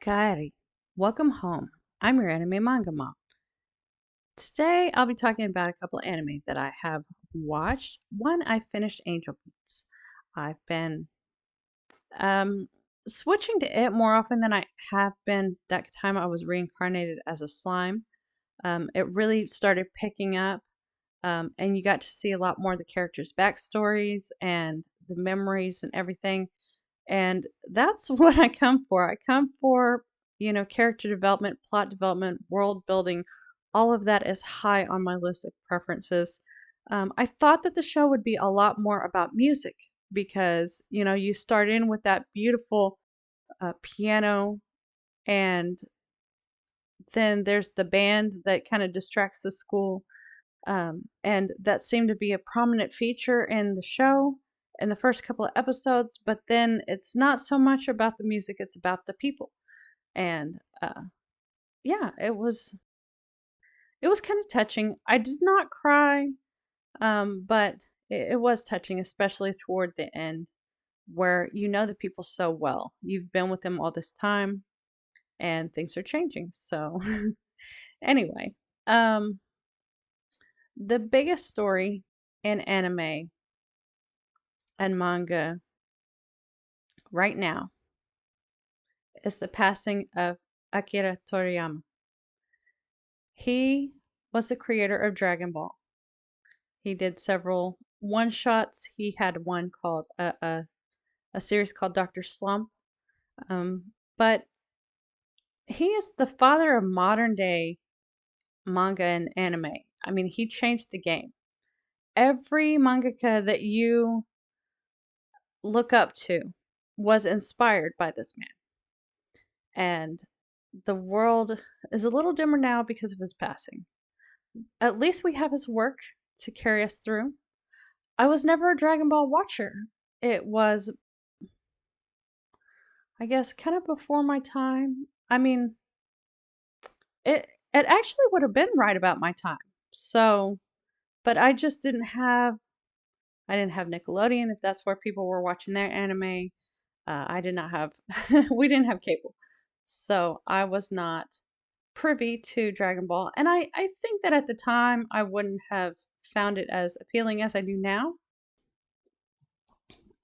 Kari, welcome home. I'm your anime manga mom. Today I'll be talking about a couple anime that I have watched. One, I finished Angel Beats. I've been um switching to it more often than I have been that time I was reincarnated as a slime. It really started picking up, and you got to see a lot more of the characters' backstories and the memories and everything. And that's what I come for. I come for, character development, plot development, world building. All of that is high on my list of preferences. I thought that the show would be a lot more about music because, you start in with that beautiful piano, and then there's the band that kind of distracts the school. And that seemed to be a prominent feature in the show in the first couple of episodes, but then it's not so much about the music, it's about the people. And yeah, it was kind of touching. I did not cry, but it was touching, especially toward the end, where you know the people so well. You've been with them all this time, and things are changing. So anyway, um, the biggest story in anime and manga right now is the passing of Akira Toriyama. He was the creator of Dragon Ball. He did several one shots. He had one called a series called Doctor Slump. But he is the father of modern day manga and anime. I mean, he changed the game. Every mangaka that you look up to was inspired by this man. And the world is a little dimmer now because of his passing. At least we have his work to carry us through. I was never a Dragon Ball watcher. It was, I guess, kind of before my time. I mean, it actually would have been right about my time. So, but I didn't have Nickelodeon if that's where people were watching their anime. I did not have we didn't have cable. So, I was not privy to Dragon Ball. And I think that at the time I wouldn't have found it as appealing as I do now.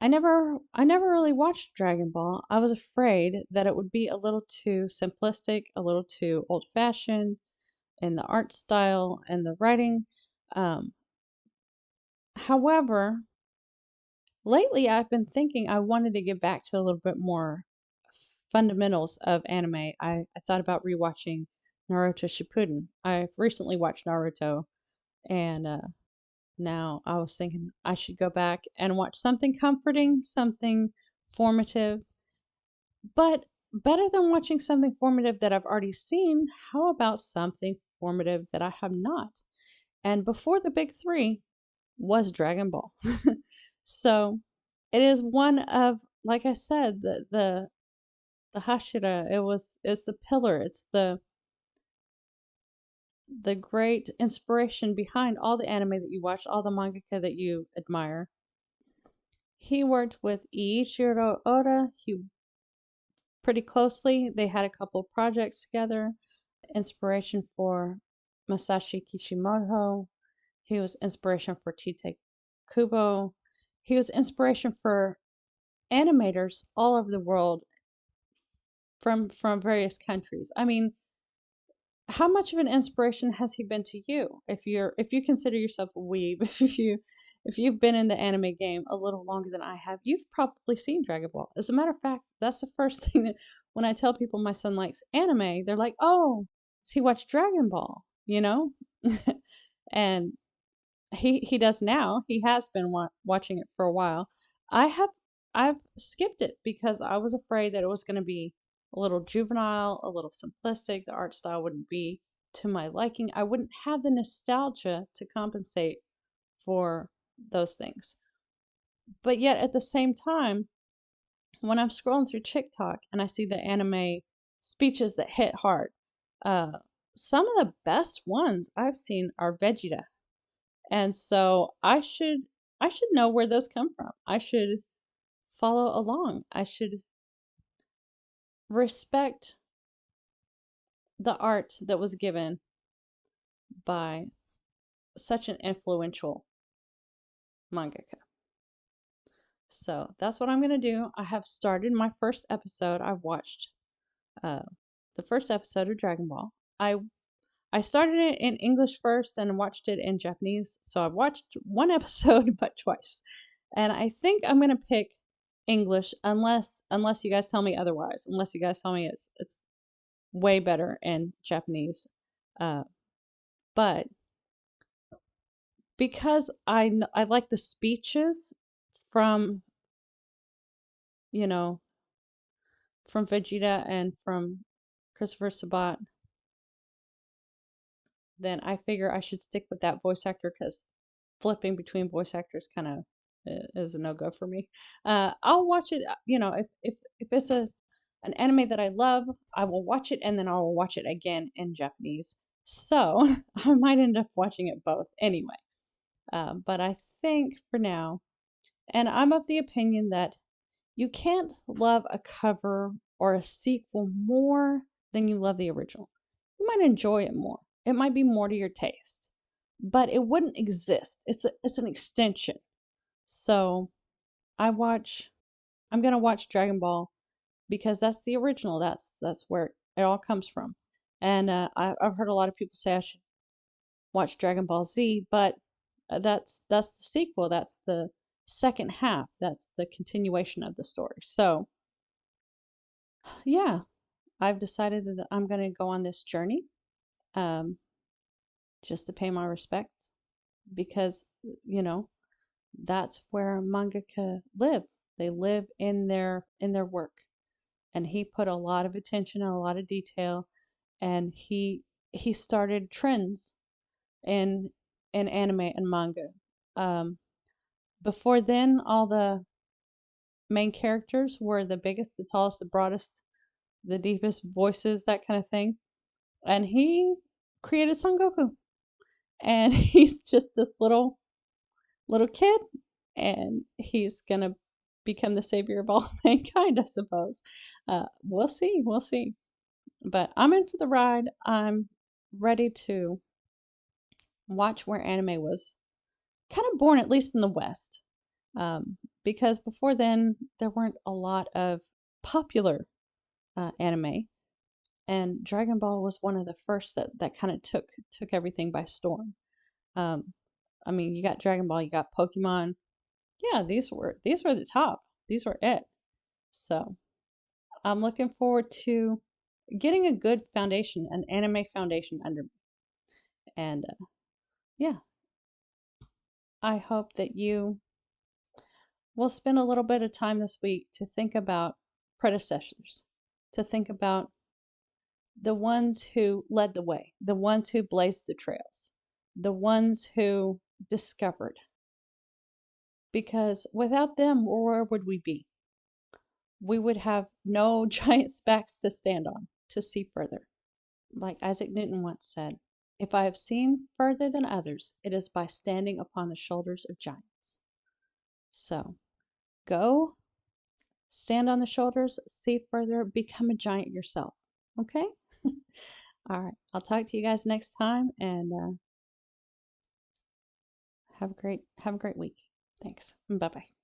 I never really watched Dragon Ball. I was afraid that it would be a little too simplistic, a little too old-fashioned in the art style and the writing. Um, However, lately I've been thinking I wanted to get back to a little bit more fundamentals of anime. I thought about rewatching Naruto Shippuden. I've recently watched Naruto, and now I was thinking I should go back and watch something comforting, something formative. But better than watching something formative that I've already seen, how about something formative that I have not? And before the big three was Dragon Ball. So it is one of, like I said, the Hashira. It's the pillar. It's the great inspiration behind all the anime that you watch, all the mangaka that you admire. He worked with Eiichiro Oda. He pretty closely. They had a couple of projects together. Inspiration for Masashi Kishimoto. He was inspiration for Tite Kubo. He was inspiration for animators all over the world from various countries. I mean, how much of an inspiration has he been to you? If you consider yourself a weeb, if you've been in the anime game a little longer than I have, you've probably seen Dragon Ball. As a matter of fact, that's the first thing that when I tell people my son likes anime, they're like, "Oh, does he watch Dragon Ball?" You know, and he does now. He has been watching it for a while. I have I've skipped it because I was afraid that it was going to be a little juvenile, a little simplistic. The art style wouldn't be to my liking. I wouldn't have the nostalgia to compensate for those things. But yet at the same time, when I'm scrolling through TikTok and I see the anime speeches that hit hard, uh, some of the best ones I've seen are Vegeta, and so I should know where those come from. I should follow along. I should respect the art that was given by such an influential mangaka. So that's what I'm going to do. I have started my first episode. I've watched uh, the first episode of Dragon Ball. I started it in English first and watched it in Japanese. So I've watched one episode but twice. And I think I'm going to pick English unless you guys tell me otherwise. Unless you guys tell me it's way better in Japanese. But because I like the speeches from, you know, from Vegeta and from Christopher Sabat, then I figure I should stick with that voice actor because flipping between voice actors kind of is a no go for me. I'll watch it. If it's an anime that I love, I will watch it and then I will watch it again in Japanese. So I might end up watching it both anyway. But I think for now, and I'm of the opinion that you can't love a cover or a sequel more than you love the original. You might enjoy it more. It might be more to your taste, but it wouldn't exist. It's an extension. So I'm gonna watch Dragon Ball because that's the original. That's where it all comes from. And I've heard a lot of people say I should watch Dragon Ball Z, but that's the sequel. That's the second half. That's the continuation of the story. So yeah, I've decided that I'm going to go on this journey, um, just to pay my respects because, you know, that's where mangaka live. They live in their work. And he put a lot of attention and a lot of detail, and he started trends in anime and manga. Um, Before then, all the main characters were the biggest, the tallest, the broadest, the deepest voices, that kind of thing. And he created Son Goku, and he's just this little kid, and he's gonna become the savior of all mankind, I suppose. We'll see, we'll see. But I'm in for the ride. I'm ready to watch where anime was kind of born, at least in the West. Because before then, there weren't a lot of popular anime, and Dragon Ball was one of the first that kind of took everything by storm. Um, I mean, you got Dragon Ball, you got Pokemon. Yeah, these were the top. These were it. So I'm looking forward to getting a good foundation, an anime foundation under me. And yeah, I hope that you will spend a little bit of time this week to think about predecessors, to think about the ones who led the way, the ones who blazed the trails, the ones who discovered. Because without them, where would we be? We would have no giant backs to stand on to see further. Like Isaac Newton once said, if I have seen further than others, it is by standing upon the shoulders of giants. So go, stand on the shoulders, see further, become a giant yourself. Okay? All right. I'll talk to you guys next time, and have a great week. Thanks. Bye bye.